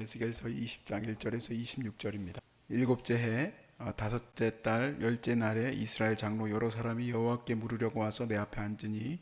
에스겔서 20장 1절에서 26절입니다. 일곱째 해 다섯째 달 열째 날에 이스라엘 장로 여러 사람이 여호와께 물으려고 와서 내 앞에 앉으니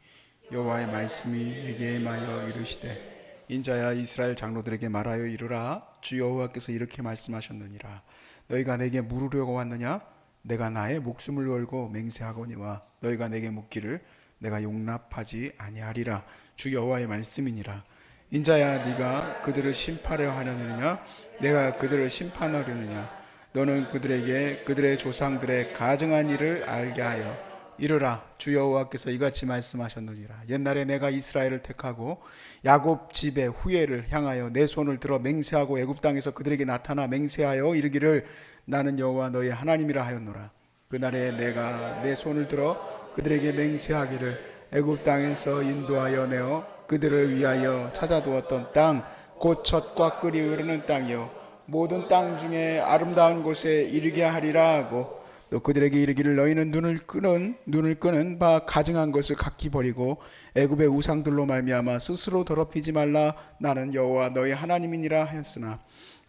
여호와의 말씀이 내게 임하여 이르시되 인자야 이스라엘 장로들에게 말하여 이르라 주 여호와께서 이렇게 말씀하셨느니라 너희가 내게 물으려고 왔느냐 내가 나의 목숨을 걸고 맹세하거니와 너희가 내게 묻기를 내가 용납하지 아니하리라 주 여호와의 말씀이니라 인자야 네가 그들을 심판하려 하려느냐 내가 그들을 심판하려느냐 너는 그들에게 그들의 조상들의 가증한 일을 알게 하여 이르라 주 여호와께서 이같이 말씀하셨느니라 옛날에 내가 이스라엘을 택하고 야곱 집의 후예를 향하여 내 손을 들어 맹세하고 애굽 땅에서 그들에게 나타나 맹세하여 이르기를 나는 여호와 너희 하나님이라 하였노라 그날에 내가 내 손을 들어 그들에게 맹세하기를 애굽 땅에서 인도하여 내어 그들을 위하여 찾아두었던 땅 곧 젖과 꿀이 흐르는 땅이요 모든 땅 중에 아름다운 곳에 이르게 하리라 하고 또 그들에게 이르기를 너희는 눈을 끄는 바 가증한 것을 각기 버리고 애굽의 우상들로 말미암아 스스로 더럽히지 말라 나는 여호와 너희 하나님이니라 하였으나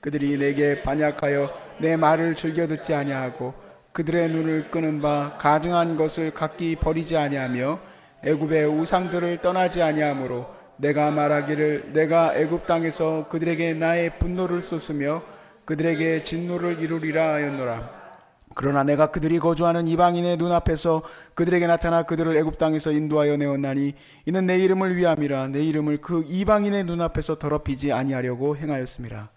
그들이 내게 반역하여 내 말을 즐겨 듣지 아니하고 그들의 눈을 끄는 바 가증한 것을 각기 버리지 아니하며 애굽의 우상들을 떠나지 아니하므로 내가 말하기를 내가 애굽 땅에서 그들에게 나의 분노를 쏟으며 그들에게 진노를 이루리라 하였노라 그러나 내가 그들이 거주하는 이방인의 눈앞에서 그들에게 나타나 그들을 애굽 땅에서 인도하여 내었나니 이는 내 이름을 위함이라 내 이름을 그 이방인의 눈앞에서 더럽히지 아니하려고 행하였음이라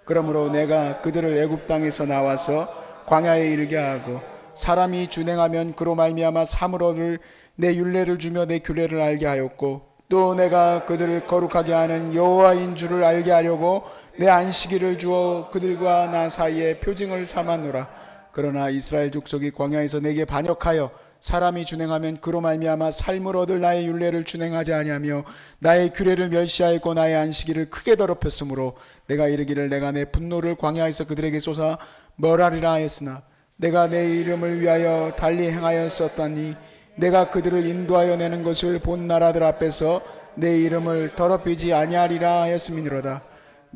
그러므로 내가 그들을 애굽 땅에서 나와서 광야에 이르게 하고 사람이 준행하면 그로 말미암아 사물 얻을 내 율례를 주며 내 규례를 알게 하였고 또 내가 그들을 거룩하게 하는 여호와인 줄을 알게 하려고 내 안식일을 주어 그들과 나 사이에 표징을 삼았노라 그러나 이스라엘 족속이 광야에서 내게 반역하여 사람이 준행하면 그로 말미암아 삶을 얻을 나의 율례를 준행하지 아니하며 나의 규례를 멸시하였고 나의 안식일을 크게 더럽혔으므로 내가 이르기를 내가 내 분노를 광야에서 그들에게 쏟아 멸하리라 하였으나 내가 내 이름을 위하여 달리 행하였었다니 내가 그들을 인도하여 내는 것을 본 나라들 앞에서 내 이름을 더럽히지 아니하리라 하였음이니로다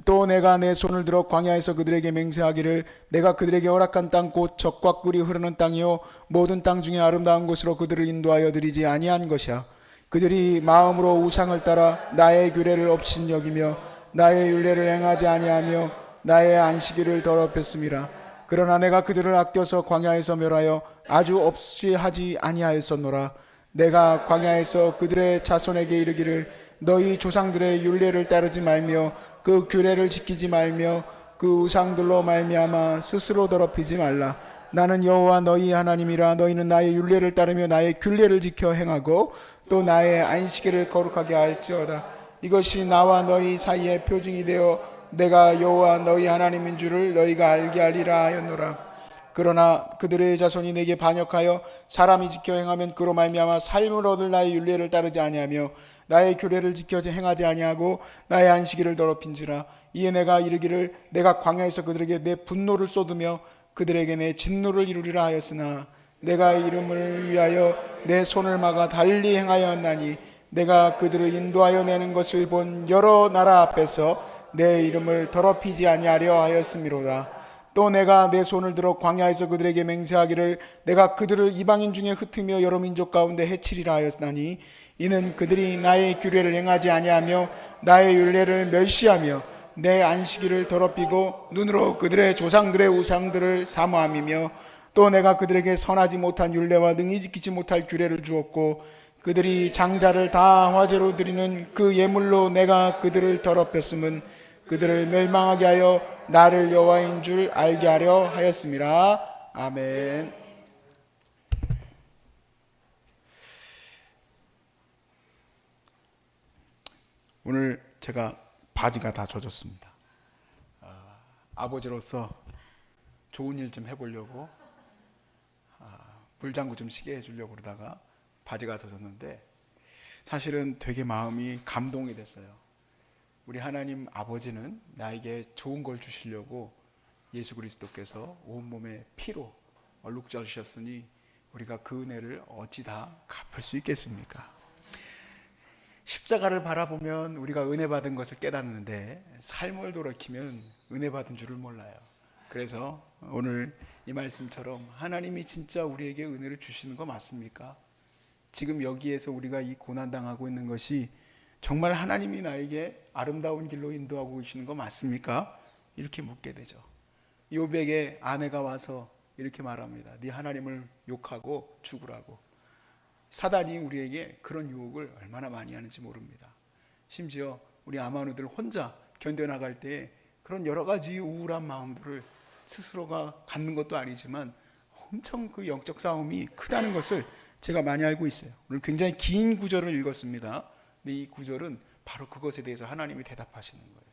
또 내가 내 손을 들어 광야에서 그들에게 맹세하기를 내가 그들에게 허락한 땅 곧 젖과 꿀이 흐르는 땅이요 모든 땅 중에 아름다운 곳으로 그들을 인도하여 드리지 아니한 것이야 그들이 마음으로 우상을 따라 나의 규례를 업신여기며 나의 율례를 행하지 아니하며 나의 안식일을 더럽혔음이라 그러나 내가 그들을 아껴서 광야에서 멸하여 아주 없이 하지 아니하였었노라 내가 광야에서 그들의 자손에게 이르기를 너희 조상들의 율례를 따르지 말며 그 규례를 지키지 말며 그 우상들로 말미암아 스스로 더럽히지 말라 나는 여호와 너희 하나님이라 너희는 나의 율례를 따르며 나의 규례를 지켜 행하고 또 나의 안식일을 거룩하게 할지어다 이것이 나와 너희 사이의 표징이 되어 내가 여호와 너희 하나님인 줄을 너희가 알게 하리라 하였노라 그러나 그들의 자손이 내게 반역하여 사람이 지켜 행하면 그로 말미암아 삶을 얻을 나의 율례를 따르지 아니하며 나의 규례를 지켜 행하지 아니하고 나의 안식일을 더럽힌지라 이에 내가 이르기를 내가 광야에서 그들에게 내 분노를 쏟으며 그들에게 내 진노를 이루리라 하였으나 내가 이름을 위하여 내 손을 막아 달리 행하였나니 내가 그들을 인도하여 내는 것을 본 여러 나라 앞에서 내 이름을 더럽히지 아니하려 하였음이로다 또 내가 내 손을 들어 광야에서 그들에게 맹세하기를 내가 그들을 이방인 중에 흩으며 여러 민족 가운데 해치리라 하였나니 이는 그들이 나의 규례를 행하지 아니하며 나의 율례를 멸시하며 내 안식일을 더럽히고 눈으로 그들의 조상들의 우상들을 사모함이며 또 내가 그들에게 선하지 못한 율례와 능히 지키지 못할 규례를 주었고 그들이 장자를 다 화제로 드리는 그 예물로 내가 그들을 더럽혔음은 그들을 멸망하게 하여 나를 여호와인 줄 알게 하려 하였음이라. 아멘. 오늘 제가 바지가 다 젖었습니다. 아버지로서 좋은 일 좀 해보려고 물장구 좀 쉬게 해주려고 그러다가 바지가 젖었는데 사실은 되게 마음이 감동이 됐어요. 우리 하나님 아버지는 나에게 좋은 걸 주시려고 예수 그리스도께서 온몸에 피로 얼룩져주셨으니 우리가 그 은혜를 어찌 다 갚을 수 있겠습니까? 십자가를 바라보면 우리가 은혜 받은 것을 깨닫는데 삶을 돌이키면 은혜 받은 줄을 몰라요. 그래서 오늘 이 말씀처럼 하나님이 진짜 우리에게 은혜를 주시는 거 맞습니까? 지금 여기에서 우리가 이 고난당하고 있는 것이 정말 하나님이 나에게 아름다운 길로 인도하고 계시는 거 맞습니까? 이렇게 묻게 되죠. 욥에게 아내가 와서 이렇게 말합니다. 네 하나님을 욕하고 죽으라고. 사단이 우리에게 그런 유혹을 얼마나 많이 하는지 모릅니다. 심지어 우리 아마누들 혼자 견뎌나갈 때 그런 여러 가지 우울한 마음들을 스스로가 갖는 것도 아니지만 엄청 그 영적 싸움이 크다는 것을 제가 많이 알고 있어요. 오늘 굉장히 긴 구절을 읽었습니다. 근데 이 구절은 바로 그것에 대해서 하나님이 대답하시는 거예요.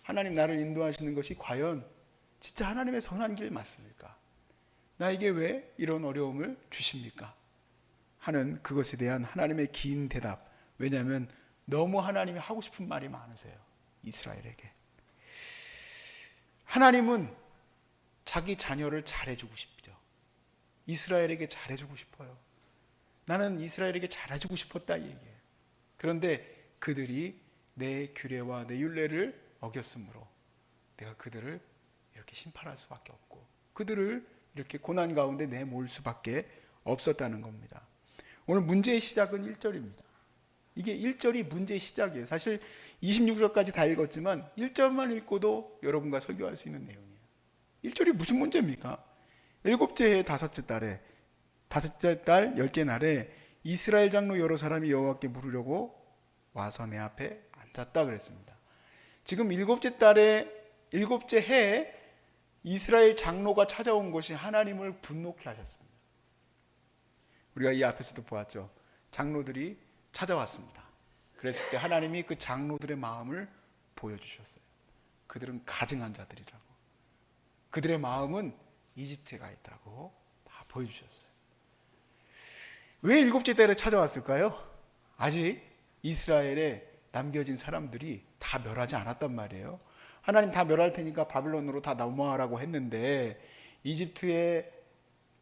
하나님 나를 인도하시는 것이 과연 진짜 하나님의 선한 길 맞습니까? 나에게 왜 이런 어려움을 주십니까? 하는 그것에 대한 하나님의 긴 대답. 왜냐하면 너무 하나님이 하고 싶은 말이 많으세요. 이스라엘에게. 하나님은 자기 자녀를 잘해주고 싶죠. 이스라엘에게 잘해주고 싶어요. 나는 이스라엘에게 잘해주고 싶었다 이 얘기예요. 그런데 그들이 내 규례와 내 율례를 어겼으므로 내가 그들을 이렇게 심판할 수밖에 없고 그들을 이렇게 고난 가운데 내몰 수밖에 없었다는 겁니다. 오늘 문제의 시작은 1절입니다. 이게 1절이 문제의 시작이에요. 사실 26절까지 다 읽었지만 1절만 읽고도 여러분과 설교할 수 있는 내용이에요. 1절이 무슨 문제입니까? 일곱째 해 다섯째 달에 다섯째 달 열째 날에 이스라엘 장로 여러 사람이 여호와께 물으려고 와서 내 앞에 앉았다 그랬습니다. 지금 일곱째 달에 일곱째 해에 이스라엘 장로가 찾아온 것이 하나님을 분노케 하셨습니다. 우리가 이 앞에서도 보았죠. 장로들이 찾아왔습니다. 그랬을 때 하나님이 그 장로들의 마음을 보여주셨어요. 그들은 가증한 자들이라고. 그들의 마음은 이집트에 가 있다고 다 보여주셨어요. 왜 일곱째 달에 찾아왔을까요? 아직 이스라엘에 남겨진 사람들이 다 멸하지 않았단 말이에요. 하나님 다 멸할 테니까 바빌론으로 다 넘어가라고 했는데 이집트에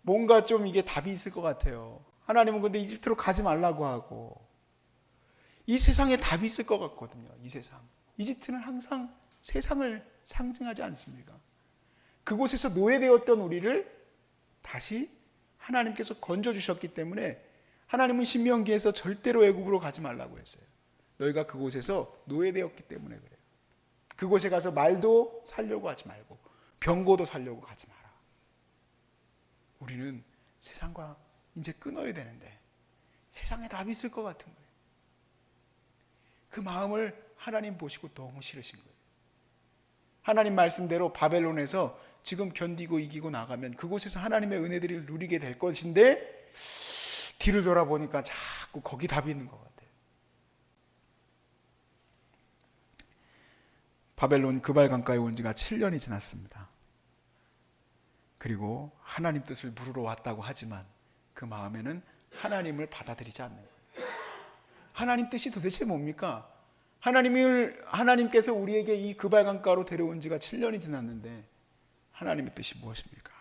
뭔가 좀 이게 답이 있을 것 같아요. 하나님은 근데 이집트로 가지 말라고 하고 이 세상에 답이 있을 것 같거든요. 이 세상. 이집트는 항상 세상을 상징하지 않습니까? 그곳에서 노예되었던 우리를 다시 하나님께서 건져주셨기 때문에 하나님은 신명기에서 절대로 애굽으로 가지 말라고 했어요. 너희가 그곳에서 노예되었기 때문에 그래요. 그곳에 가서 말도 살려고 하지 말고 병고도 살려고 가지 마라. 우리는 세상과 이제 끊어야 되는데 세상에 답이 있을 것 같은 거예요. 그 마음을 하나님 보시고 너무 싫으신 거예요. 하나님 말씀대로 바벨론에서 지금 견디고 이기고 나가면 그곳에서 하나님의 은혜들을 누리게 될 것인데 뒤를 돌아보니까 자꾸 거기 답이 있는 것 같아요. 바벨론 그발 강가에 온 지가 7년이 지났습니다. 그리고 하나님 뜻을 물으러 왔다고 하지만 그 마음에는 하나님을 받아들이지 않는 거예요. 하나님 뜻이 도대체 뭡니까? 하나님께서 우리에게 이 그발 강가로 데려온 지가 7년이 지났는데 하나님의 뜻이 무엇입니까?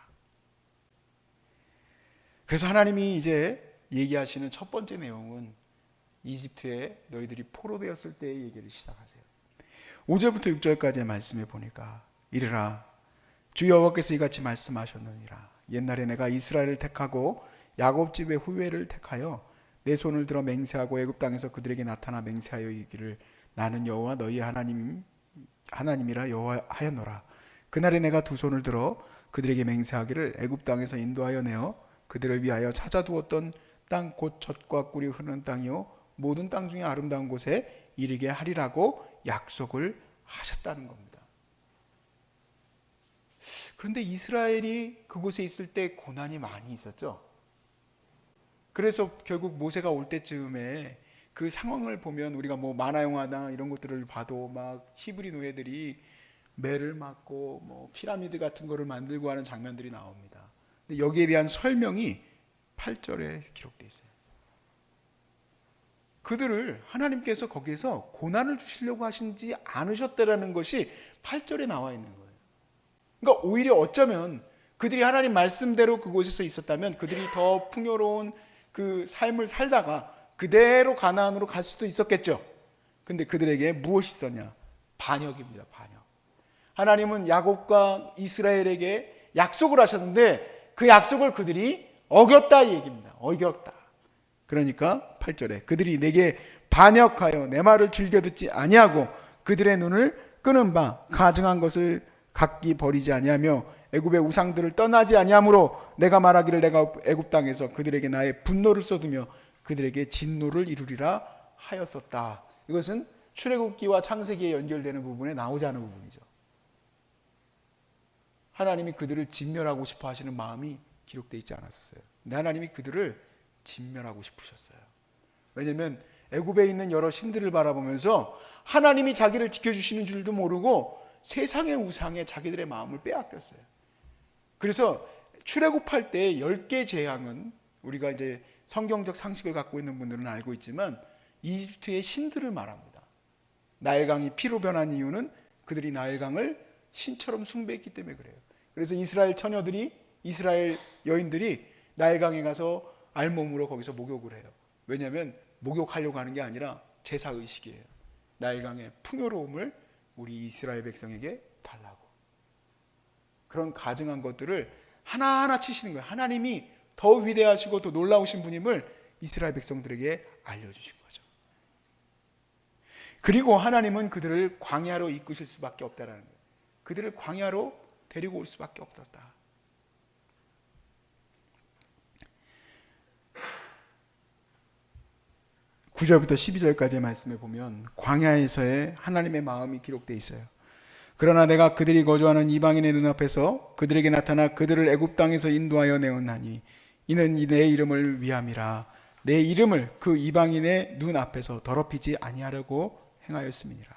그래서 하나님이 이제 얘기하시는 첫 번째 내용은 이집트에 너희들이 포로되었을 때의 얘기를 시작하세요. 5절부터 6절까지의 말씀에 보니까 이르라 주 여호와께서 이같이 말씀하셨느니라 옛날에 내가 이스라엘을 택하고 야곱 집의 후회를 택하여 내 손을 들어 맹세하고 애굽 땅에서 그들에게 나타나 맹세하여 이르기를 나는 여호와 너희 하나님이라 여호와하였노라. 그날에 내가 두 손을 들어 그들에게 맹세하기를 애굽 땅에서 인도하여 내어 그들을 위하여 찾아두었던 땅 곧 젖과 꿀이 흐르는 땅이요 모든 땅 중에 아름다운 곳에 이르게 하리라고 약속을 하셨다는 겁니다. 그런데 이스라엘이 그곳에 있을 때 고난이 많이 있었죠. 그래서 결국 모세가 올 때쯤에 그 상황을 보면 우리가 뭐 만화 영화나 이런 것들을 봐도 막 히브리 노예들이 매를 맞고 뭐 피라미드 같은 거를 만들고 하는 장면들이 나옵니다. 근데 여기에 대한 설명이 8절에 기록되어 있어요. 그들을 하나님께서 거기에서 고난을 주시려고 하시지 않으셨다라는 것이 8절에 나와 있는 거예요. 그러니까 오히려 어쩌면 그들이 하나님 말씀대로 그곳에서 있었다면 그들이 더 풍요로운 그 삶을 살다가 그대로 가나안으로 갈 수도 있었겠죠. 근데 그들에게 무엇이 있었냐? 반역입니다. 반역. 하나님은 야곱과 이스라엘에게 약속을 하셨는데 그 약속을 그들이 어겼다 이 얘기입니다. 어겼다. 그러니까 8절에 그들이 내게 반역하여 내 말을 즐겨 듣지 아니하고 그들의 눈을 끄는 바 가증한 것을 각기 버리지 아니하며 애굽의 우상들을 떠나지 아니하므로 내가 말하기를 내가 애굽 땅에서 그들에게 나의 분노를 쏟으며 그들에게 진노를 이루리라 하였었다. 이것은 출애굽기와 창세기에 연결되는 부분에 나오지 않은 부분이죠. 하나님이 그들을 진멸하고 싶어 하시는 마음이 기록되어 있지 않았었어요. 근데 하나님이 그들을 진멸하고 싶으셨어요. 왜냐하면 애굽에 있는 여러 신들을 바라보면서 하나님이 자기를 지켜주시는 줄도 모르고 세상의 우상에 자기들의 마음을 빼앗겼어요. 그래서 출애굽할 때 10개 재앙은 우리가 이제 성경적 상식을 갖고 있는 분들은 알고 있지만 이집트의 신들을 말합니다. 나일강이 피로 변한 이유는 그들이 나일강을 신처럼 숭배했기 때문에 그래요. 그래서 이스라엘 처녀들이, 이스라엘 여인들이 나일강에 가서 알몸으로 거기서 목욕을 해요. 왜냐하면 목욕하려고 하는 게 아니라 제사의식이에요. 나일강의 풍요로움을 우리 이스라엘 백성에게 달라고. 그런 가증한 것들을 하나하나 치시는 거예요. 하나님이 더 위대하시고 더 놀라우신 분임을 이스라엘 백성들에게 알려주신 거죠. 그리고 하나님은 그들을 광야로 이끄실 수밖에 없다라는 거예요. 그들을 광야로 데리고 올 수밖에 없었다. (9절부터) (12절까지의) 말씀에 보면 광야에서의 하나님의 마음이 기록되어 있어요. 그러나 내가 그들이 거주하는 이방인의 눈앞에서 그들에게 나타나 그들을 애굽 땅에서 인도하여 내었나니 이는 내 이름을 위함이라. 내 이름을 그 이방인의 눈앞에서 더럽히지 아니하려고 행하였음이니라.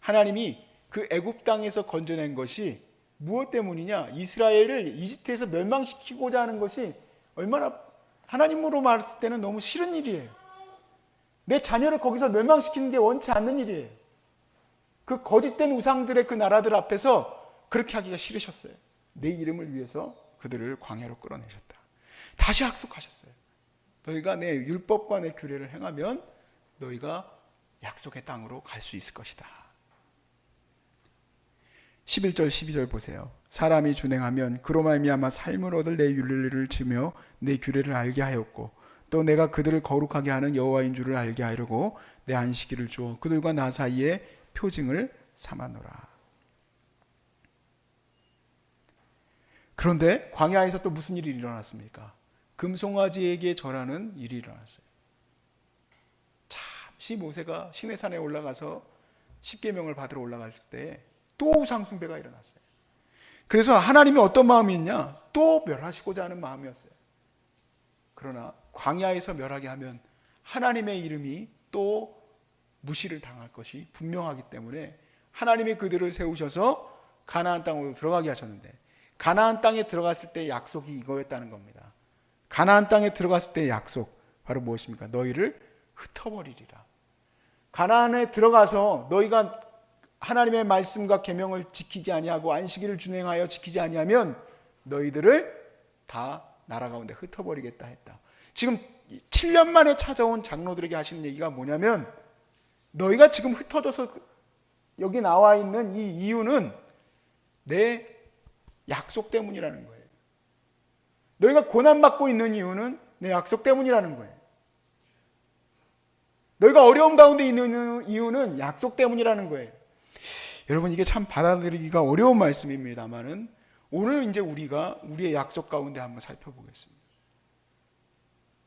하나님이 그 애굽 땅에서 건져낸 것이 무엇 때문이냐? 이스라엘을 이집트에서 멸망시키고자 하는 것이 얼마나 하나님으로 말했을 때는 너무 싫은 일이에요. 내 자녀를 거기서 멸망시키는 게 원치 않는 일이에요. 그 거짓된 우상들의 그 나라들 앞에서 그렇게 하기가 싫으셨어요. 내 이름을 위해서 그들을 광야로 끌어내셨다. 다시 약속하셨어요. 너희가 내 율법과 내 규례를 행하면 너희가 약속의 땅으로 갈 수 있을 것이다. 11절 12절 보세요. 사람이 준행하면 그로 말미암아 삶을 얻을 내 윤리를 지며 내 규례를 알게 하였고 또 내가 그들을 거룩하게 하는 여호와인 줄을 알게 하려고 내 안식일을 주어 그들과 나 사이에 표징을 삼아노라. 그런데 광야에서 또 무슨 일이 일어났습니까? 금송아지에게 절하는 일이 일어났어요. 잠시 모세가 시내산에 올라가서 십계명을 받으러 올라갈 때 또 우상 숭배가 일어났어요. 그래서 하나님이 어떤 마음이었냐? 또 멸하시고자 하는 마음이었어요. 그러나 광야에서 멸하게 하면 하나님의 이름이 또 무시를 당할 것이 분명하기 때문에 하나님이 그들을 세우셔서 가나안 땅으로 들어가게 하셨는데, 가나안 땅에 들어갔을 때 약속이 이거였다는 겁니다. 가나안 땅에 들어갔을 때 약속 바로 무엇입니까? 너희를 흩어버리리라. 가나안에 들어가서 너희가 하나님의 말씀과 계명을 지키지 아니하고 안식일을 준행하여 지키지 아니하면 너희들을 다 나라 가운데 흩어버리겠다 했다. 지금 7년 만에 찾아온 장로들에게 하시는 얘기가 뭐냐면, 너희가 지금 흩어져서 여기 나와 있는 이 이유는 내 약속 때문이라는 거예요. 너희가 고난받고 있는 이유는 내 약속 때문이라는 거예요. 너희가 어려움 가운데 있는 이유는 약속 때문이라는 거예요. 여러분, 이게 참 받아들이기가 어려운 말씀입니다만은 오늘 이제 우리가 우리의 약속 가운데 한번 살펴보겠습니다.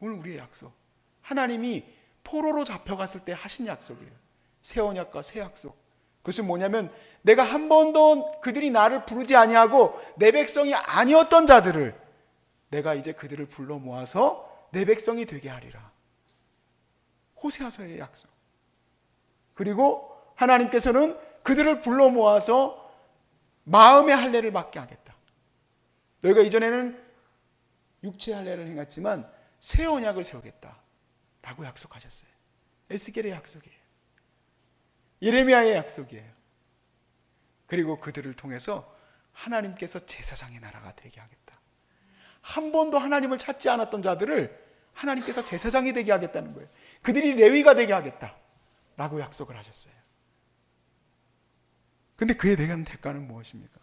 오늘 우리의 약속, 하나님이 포로로 잡혀갔을 때 하신 약속이에요. 새 언약과 새 약속. 그것은 뭐냐면, 내가 한 번도 그들이 나를 부르지 아니하고 내 백성이 아니었던 자들을 내가 이제 그들을 불러 모아서 내 백성이 되게 하리라. 호세아서의 약속. 그리고 하나님께서는 그들을 불러 모아서 마음의 할례를 받게 하겠다. 너희가 이전에는 육체의 할례를 행했지만 새 언약을 세우겠다 라고 약속하셨어요. 에스겔의 약속이에요. 예레미야의 약속이에요. 그리고 그들을 통해서 하나님께서 제사장의 나라가 되게 하겠다. 한 번도 하나님을 찾지 않았던 자들을 하나님께서 제사장이 되게 하겠다는 거예요. 그들이 레위가 되게 하겠다라고 약속을 하셨어요. 근데 그에 대한 대가는 무엇입니까?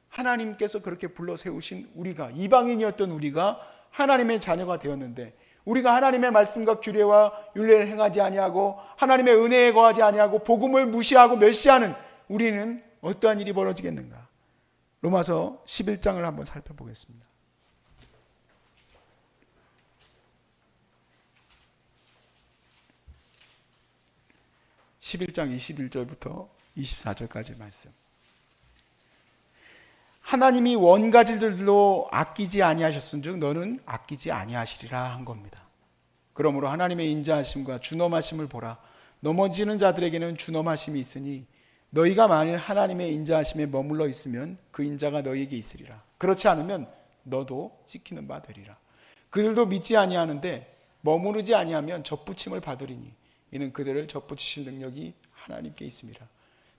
하나님께서 그렇게 불러 세우신 우리가, 이방인이었던 우리가 하나님의 자녀가 되었는데, 우리가 하나님의 말씀과 규례와 율례를 행하지 아니하고 하나님의 은혜에 거하지 아니하고 복음을 무시하고 멸시하는 우리는 어떠한 일이 벌어지겠는가? 로마서 11장을 한번 살펴보겠습니다. 11장 21절부터 24절까지 말씀. 하나님이 원가지들로 아끼지 아니하셨은즉 너는 아끼지 아니하시리라 한 겁니다. 그러므로 하나님의 인자하심과 준엄하심을 보라. 넘어지는 자들에게는 준엄하심이 있으니 너희가 만일 하나님의 인자하심에 머물러 있으면 그 인자가 너희에게 있으리라. 그렇지 않으면 너도 찍히는 바 되리라. 그들도 믿지 아니하는데 머무르지 아니하면 접붙임을 받으리니 이는 그들을 접붙이실 능력이 하나님께 있습니다.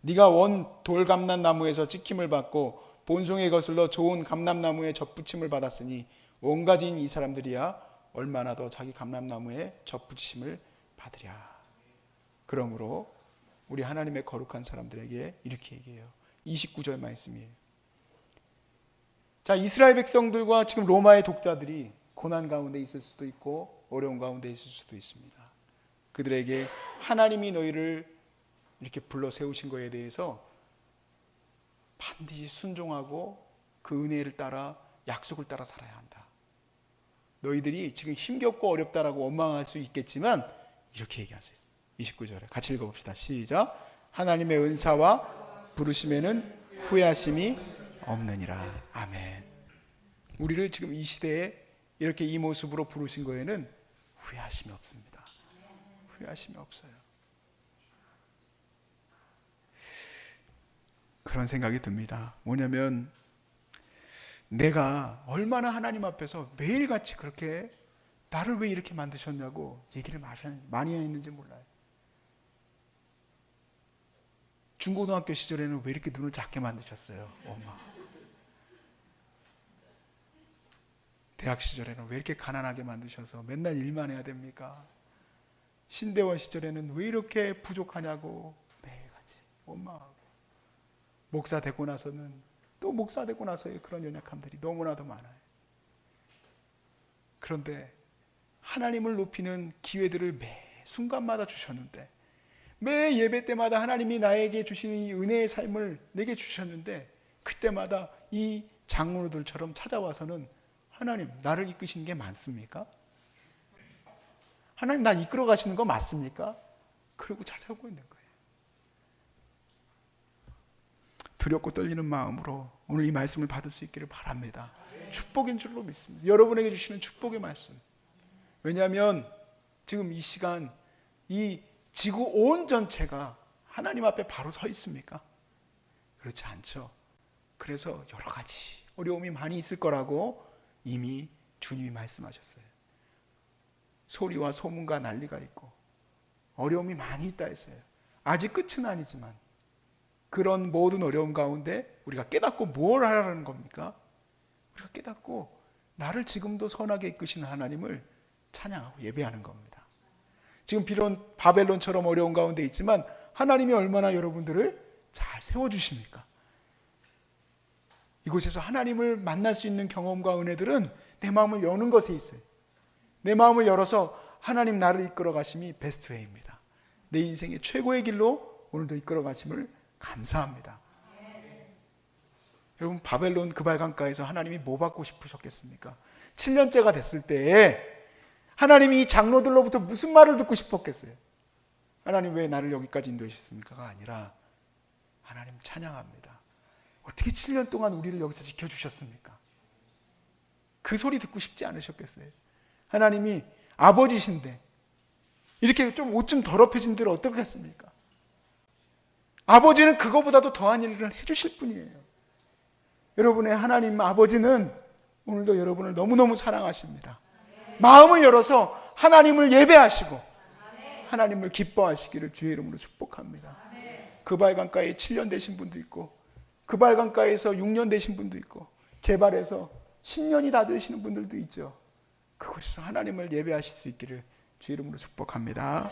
네가 원 돌감람나무에서 찍힘을 받고 본송에 거슬러 좋은 감람나무에 접붙임을 받았으니 온가지인 이 사람들이야 얼마나 더 자기 감람나무에 접붙이심을 받으랴. 그러므로 우리 하나님의 거룩한 사람들에게 이렇게 얘기해요. 29절 말씀이에요. 자, 이스라엘 백성들과 지금 로마의 독자들이 고난 가운데 있을 수도 있고 어려운 가운데 있을 수도 있습니다. 그들에게 하나님이 너희를 이렇게 불러 세우신 것에 대해서 반드시 순종하고 그 은혜를 따라 약속을 따라 살아야 한다. 너희들이 지금 힘겹고 어렵다라고 원망할 수 있겠지만 이렇게 얘기하세요. 29절에 같이 읽어봅시다. 시작. 하나님의 은사와 부르심에는 후회하심이 없느니라. 아멘. 우리를 지금 이 시대에 이렇게 이 모습으로 부르신 거에는 후회하심이 없습니다. 후회하심이 없어요. 그런 생각이 듭니다. 뭐냐면 내가 얼마나 하나님 앞에서 매일같이 그렇게 나를 왜 이렇게 만드셨냐고 얘기를 많이 했는지 몰라요. 중고등학교 시절에는 왜 이렇게 눈을 작게 만드셨어요? 엄마. 대학 시절에는 왜 이렇게 가난하게 만드셔서 맨날 일만 해야 됩니까? 신대원 시절에는 왜 이렇게 부족하냐고 매일같이 원망하고, 목사 되고 나서는 또 목사 되고 나서의 그런 연약함들이 너무나도 많아요. 그런데 하나님을 높이는 기회들을 매 순간마다 주셨는데, 매 예배 때마다 하나님이 나에게 주시는 이 은혜의 삶을 내게 주셨는데, 그때마다 이 장로들처럼 찾아와서는 하나님 나를 이끄시는 게 맞습니까? 하나님 나 이끌어 가시는 거 맞습니까? 그러고 찾아오고 있는 거예요. 두렵고 떨리는 마음으로 오늘 이 말씀을 받을 수 있기를 바랍니다. 축복인 줄로 믿습니다. 여러분에게 주시는 축복의 말씀. 왜냐하면 지금 이 시간 이 지구 온 전체가 하나님 앞에 바로 서 있습니까? 그렇지 않죠. 그래서 여러 가지 어려움이 많이 있을 거라고 이미 주님이 말씀하셨어요. 소리와 소문과 난리가 있고 어려움이 많이 있다 했어요. 아직 끝은 아니지만 그런 모든 어려움 가운데 우리가 깨닫고 뭘 하라는 겁니까? 우리가 깨닫고 나를 지금도 선하게 이끄시는 하나님을 찬양하고 예배하는 겁니다. 지금 비록 바벨론처럼 어려운 가운데 있지만 하나님이 얼마나 여러분들을 잘 세워주십니까? 이곳에서 하나님을 만날 수 있는 경험과 은혜들은 내 마음을 여는 것에 있어요. 내 마음을 열어서 하나님 나를 이끌어 가심이 베스트 웨이입니다. 내 인생의 최고의 길로 오늘도 이끌어 가심을 감사합니다. 여러분, 바벨론 그발 강가에서 하나님이 뭐 받고 싶으셨겠습니까? 7년째가 됐을 때에 하나님이 이 장로들로부터 무슨 말을 듣고 싶었겠어요? 하나님 왜 나를 여기까지 인도하셨습니까가 아니라 하나님 찬양합니다. 어떻게 7년 동안 우리를 여기서 지켜주셨습니까? 그 소리 듣고 싶지 않으셨겠어요? 하나님이 아버지신데 이렇게 좀 옷 좀 더럽혀진 데를 어떻게 했습니까? 아버지는 그거보다도 더한 일을 해주실 분이에요. 여러분의 하나님 아버지는 오늘도 여러분을 너무너무 사랑하십니다. 마음을 열어서 하나님을 예배하시고 하나님을 기뻐하시기를 주의 이름으로 축복합니다. 그발 강가에 7년 되신 분도 있고 그발 강가에서 6년 되신 분도 있고 제발에서 10년이 다 되시는 분들도 있죠. 그곳에서 하나님을 예배하실 수 있기를 주 이름으로 축복합니다.